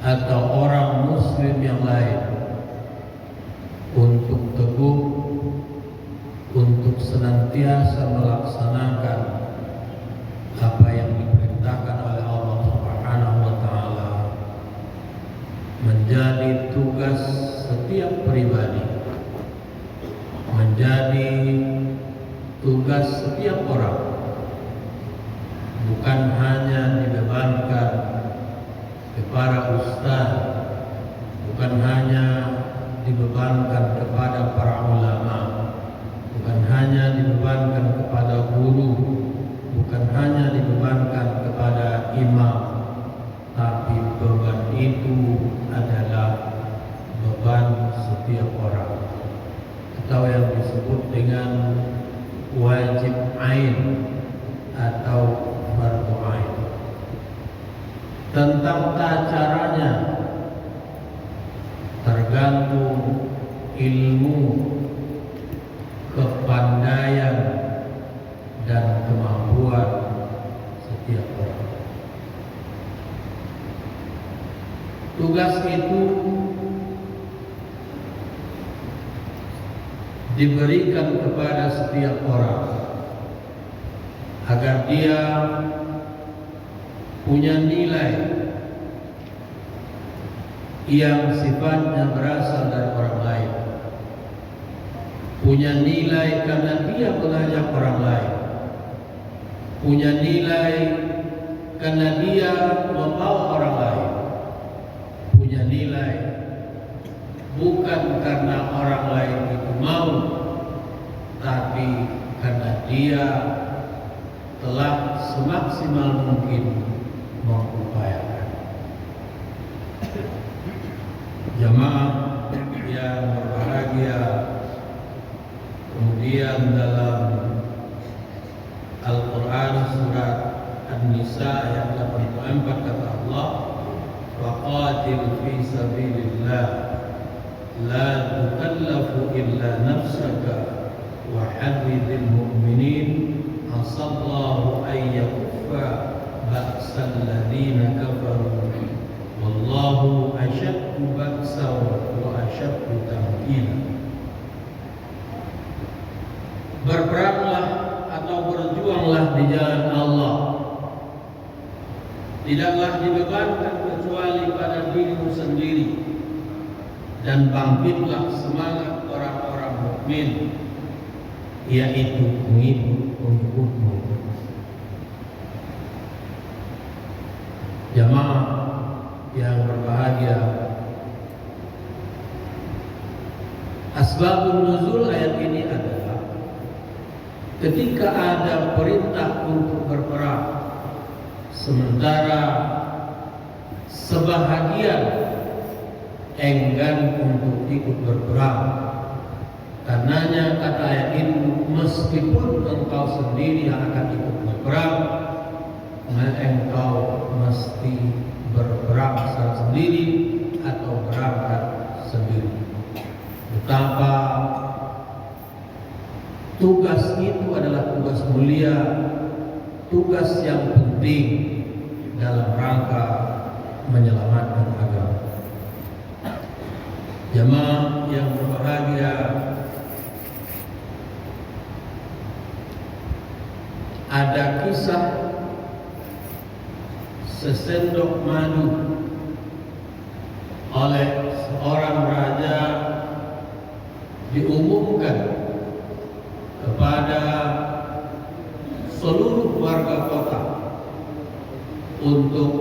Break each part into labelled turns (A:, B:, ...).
A: atau orang muslim yang lain untuk teguh, untuk senantiasa melaksanakan apa yang diperintahkan oleh Allah Subhanahu wa taala, menjadi tugas setiap pribadi, menjadi tugas setiap orang, bukan hanya dibebankan kepada ustaz, bukan hanya dibebankan kepada para ulama, bukan hanya dibebankan kepada guru, bukan hanya dibebankan kepada imam, tapi beban itu adalah beban setiap orang, atau yang disebut dengan wajib ain atau fardu ain. Tentang tata caranya tergantung ilmu, kepandaian dan kemampuan setiap orang. Tugas itu diberikan kepada setiap orang agar dia punya nilai yang sifatnya berasal dari orang lain, punya nilai karena dia mengajak orang lain, punya nilai karena dia membawa orang lain, punya nilai bukan karena orang lain itu mau, tapi karena dia telah semaksimal mungkin mengupayakan. Jamaah yang berbahagia, kemudian dalam Al-Quran surat An-Nisa ayat 84 kata Allah, waqatil fi sabilillah la tukallafu illa nafsaka wa harridil mu'minin asallahu ayyakuffa ba'sal ladina kafaru wallahu asyaddu ba'saw wa asyaddu tamkina. Berperanglah atau berjuanglah di jalan Allah, tidaklah dibebankan kecuali pada dirimu sendiri, dan bangkitlah semangat orang-orang mukmin, yaitu pengikut-pengikutmu. Jamaah yang berbahagia, asbabun nuzul ayat ini adalah ketika ada perintah untuk berperang, sementara sebahagian enggan untuk ikut berperang. Karenanya kata ayat ini, meskipun engkau sendiri yang akan ikut berperang, maka engkau mesti berperang secara sendiri atau berangkat sendiri. Betapa tugas itu adalah tugas mulia, tugas yang penting dalam rangka menyelamatkan agama. Jamaah yang berbahagia, ada kisah sesendok madu oleh seorang raja diumumkan kepada seluruh warga kota untuk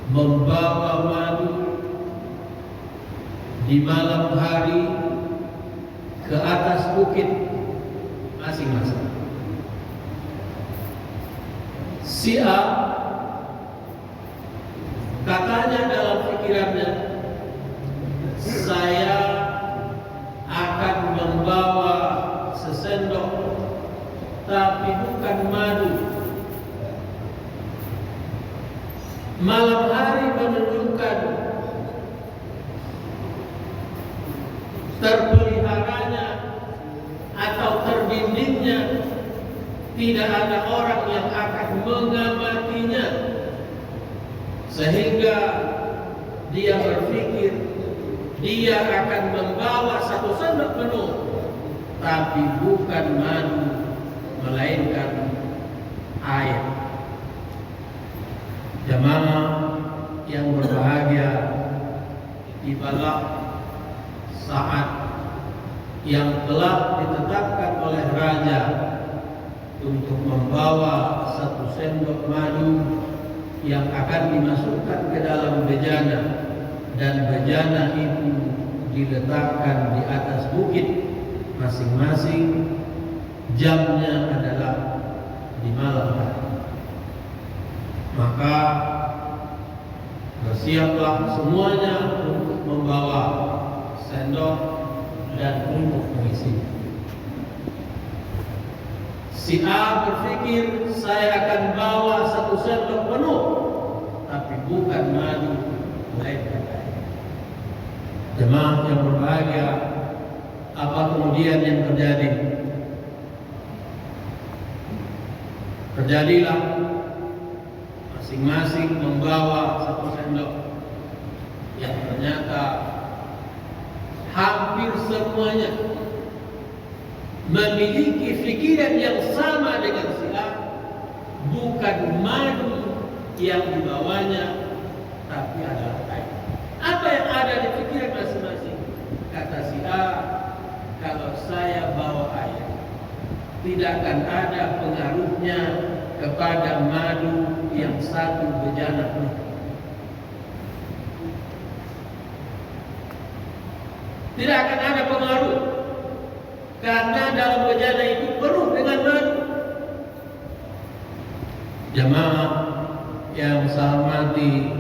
A: membawa madu di malam hari ke atas bukit masing-masing. Si A katanya dalam pikirannya, saya akan membawa sesendok tapi bukan madu. Malam hari menunjukkan terpeliharanya atau terbimbingnya, tidak ada orang yang akan mengamatinya, sehingga dia berpikir dia akan membawa satu sendok penuh, tapi bukan madu, melainkan air. Jemaah yang berbahagia, tibalah saat yang telah ditetapkan oleh raja untuk membawa satu sendok madu yang akan dimasukkan ke dalam bejana, dan bejana itu diletakkan di atas bukit masing-masing. Jamnya adalah di malam hari. Maka bersiaplah semuanya untuk membawa sendok dan untuk mengisinya. Si A berpikir, saya akan bawa satu sendok penuh, tapi bukan madu, melainkan air. Jemaah yang berbahagia, apa kemudian yang terjadi? Terjadilah masing-masing membawa satu sendok yang ternyata hampir semuanya memiliki pikiran yang sama dengan si A, bukan madu yang dibawanya, tapi adalah air. Apa yang ada di pikiran masing-masing? Kata si A, kalau saya bawa air, tidak akan ada pengaruhnya kepada madu yang satu bejana penuh. Tidak akan ada pengaruh, karena dalam bejana itu penuh dengan madu. Jemaah yang saya hormati,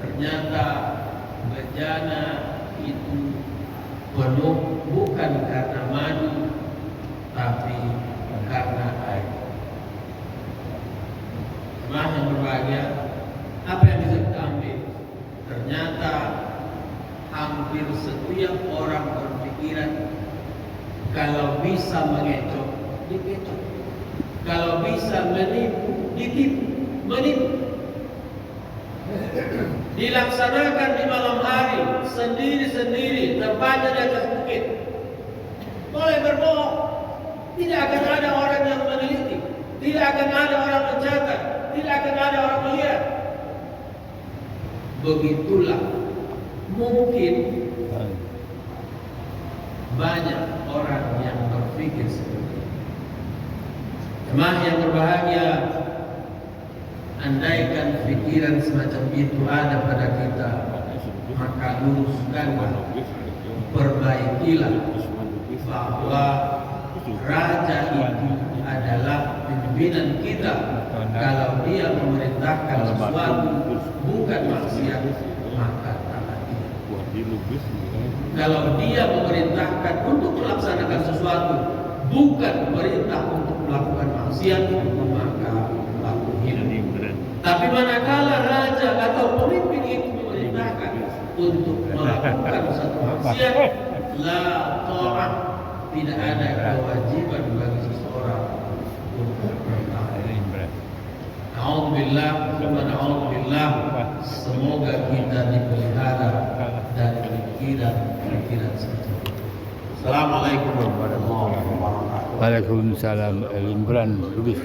A: ternyata bejana itu penuh bukan karena madu, tapi karena air. Jemaah yang berbahagia, apa yang bisa kita ambil? Ternyata hampir setiap orang berpikiran kalau bisa mengecoh, dikecoh. Kalau bisa menipu, ditipu, menipu. Dilaksanakan di malam hari, sendiri-sendiri, terpajang di atas bukit. Boleh berbohong. Tidak akan ada orang yang meneliti. Tidak akan ada orang mencatat. Tidak akan ada orang melihat. Begitulah mungkin banyak orang yang berpikir seperti itu. Jemaah yang berbahagia, andaikan pikiran semacam itu ada pada kita, maka luruskanlah, perbaikilah bahwa raja itu adalah pimpinan kita. Kalau dia memerintahkan sesuatu bukan maksiat, maka taati. Kalau dia memerintahkan untuk melaksanakan sesuatu bukan perintah untuk melakukan maksiat, maka lakukan. Tapi manakala raja atau pemimpin itu memerintahkan untuk melakukan satu maksiat, la ta'ah, tidak ada kewajiban bagi seseorang untuk mentaati. Alhamdulillah, alhamdulillah, semoga kita dipelihara dari pikiran seperti itu. Assalamualaikum warahmatullahi wabarakatuh.
B: Waalaikumsalam. Imran Lubis.